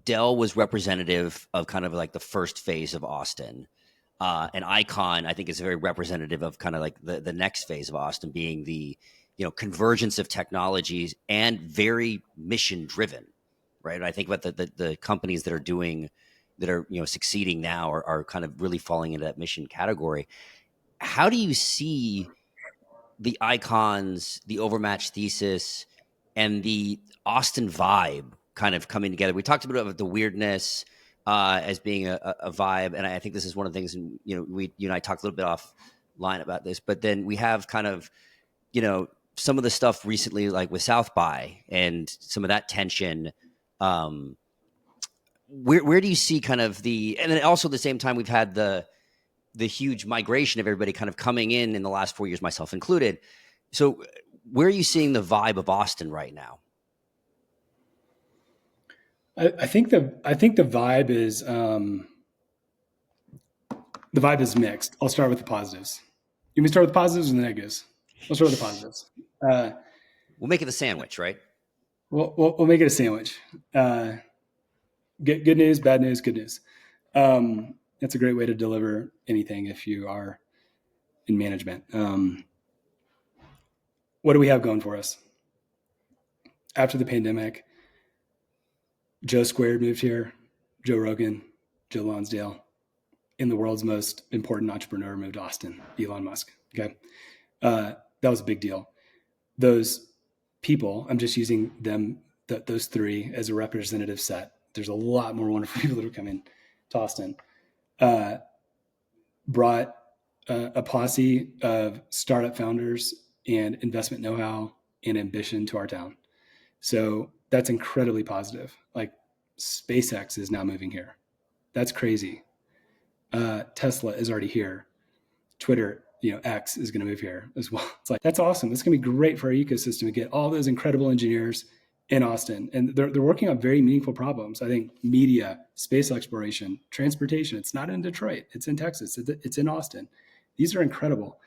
Dell was representative of kind of like the first phase of Austin. And Icon, I think, is very representative of kind of like the next phase of Austin being the, convergence of technologies and very mission driven, right? And I think about the companies that are succeeding now are kind of really falling into that mission category. How do you see the Icons, the Overmatch thesis, and the Austin vibe kind of coming together? We talked a bit about the weirdness as being a vibe, and I think this is one of the things. You and I talked a little bit offline about this, but then we have kind of some of the stuff recently, like with South by and some of that tension. Where do you see kind of and then also at the same time we've had the huge migration of everybody kind of coming in the last 4 years, myself included. So where are you seeing the vibe of Austin right now? I think the vibe is mixed. I'll start with the positives. You want me to start with the positives or the negatives? I'll start with the positives. We'll make it a sandwich, right? We'll make it a sandwich. Good news, bad news, good news. That's a great way to deliver anything if you are in management. What do we have going for us? After the pandemic, Joe Squared moved here, Joe Rogan, Joe Lonsdale, and the world's most important entrepreneur moved to Austin, Elon Musk. Okay. That was a big deal. Those people, I'm just using them, those three as a representative set. There's a lot more wonderful people that are coming to Austin. Brought a posse of startup founders and investment know-how and ambition to our town. So that's incredibly positive. Like SpaceX is now moving here. That's crazy. Tesla is already here. Twitter, X is going to move here as well. It's like, that's awesome. It's going to be great for our ecosystem to get all those incredible engineers in Austin. And they're working on very meaningful problems. I think media, space exploration, transportation. It's not in Detroit. It's in Texas. It's in Austin. These are incredible.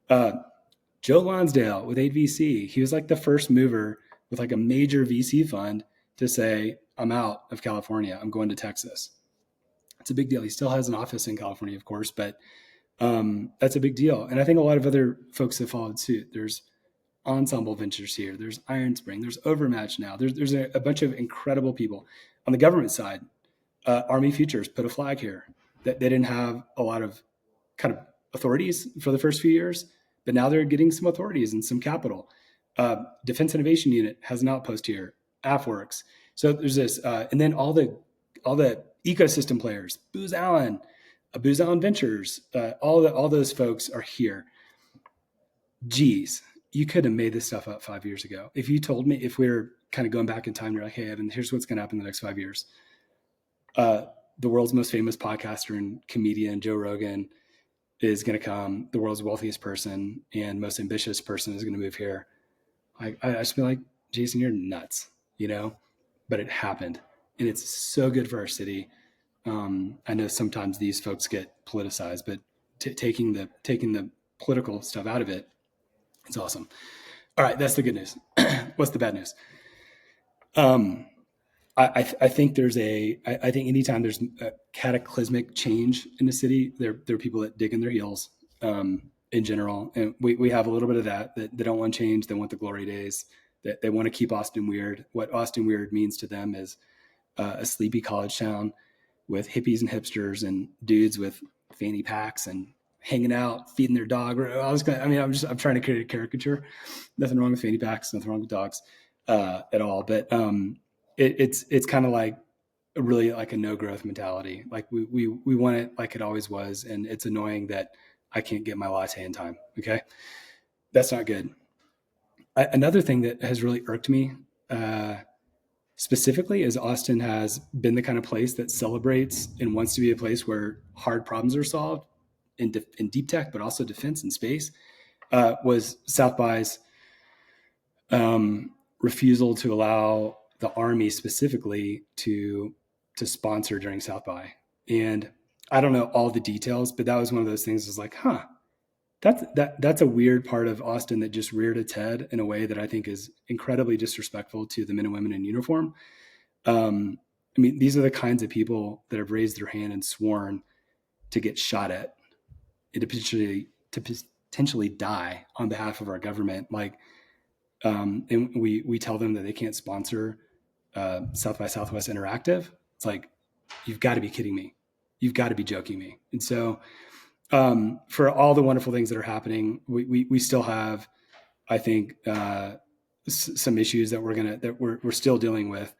Joe Lonsdale with 8VC, he was like the first mover with like a major VC fund to say, I'm out of California. I'm going to Texas. It's a big deal. He still has an office in California, of course, but that's a big deal. And I think a lot of other folks have followed suit. There's Ensemble Ventures here. There's Iron Spring. There's Overmatch now. There's a bunch of incredible people. On the government side, Army Futures put a flag here. That they didn't have a lot of kind of authorities for the first few years, but now they're getting some authorities and some capital. Defense Innovation Unit has an outpost here. AFWorks. So there's this, and then all the ecosystem players, Booz Allen Ventures, all those folks are here. Geez, you could have made this stuff up 5 years ago. If you told me, if we were kind of going back in time, you're like, hey, Evan, here's what's going to happen in the next 5 years. The world's most famous podcaster and comedian, Joe Rogan, is going to come. The world's wealthiest person and most ambitious person is going to move here. I just feel like, Jason, you're nuts, but it happened. And it's so good for our city. I know sometimes these folks get politicized, but taking the political stuff out of it, it's awesome. All right, that's the good news. What's the bad news? I think I think anytime there's a cataclysmic change in the city, there are people that dig in their heels in general. And we have a little bit of that they don't want change. They want the glory days. That they want to keep Austin weird. What Austin weird means to them is a sleepy college town with hippies and hipsters and dudes with fanny packs and hanging out, feeding their dog. I'm trying to create a caricature. Nothing wrong with fanny packs, nothing wrong with dogs at all. But it's kind of like really like a no growth mentality. Like we want it like it always was. And it's annoying that I can't get my latte in time. Okay. That's not good. Another thing that has really irked me, specifically, is Austin has been the kind of place that celebrates and wants to be a place where hard problems are solved in deep tech, but also defense and space, was South by's refusal to allow the Army specifically to sponsor during South by. And I don't know all the details, but that was one of those things is like, that's a weird part of Austin that just reared its head in a way that I think is incredibly disrespectful to the men and women in uniform. I mean, these are the kinds of people that have raised their hand and sworn to get shot at and to potentially die on behalf of our government. Like, and we tell them that they can't sponsor South by Southwest Interactive. It's like, you've got to be kidding me. You've got to be joking me. And so, for all the wonderful things that are happening, we still have, I think, some issues that we're still dealing with.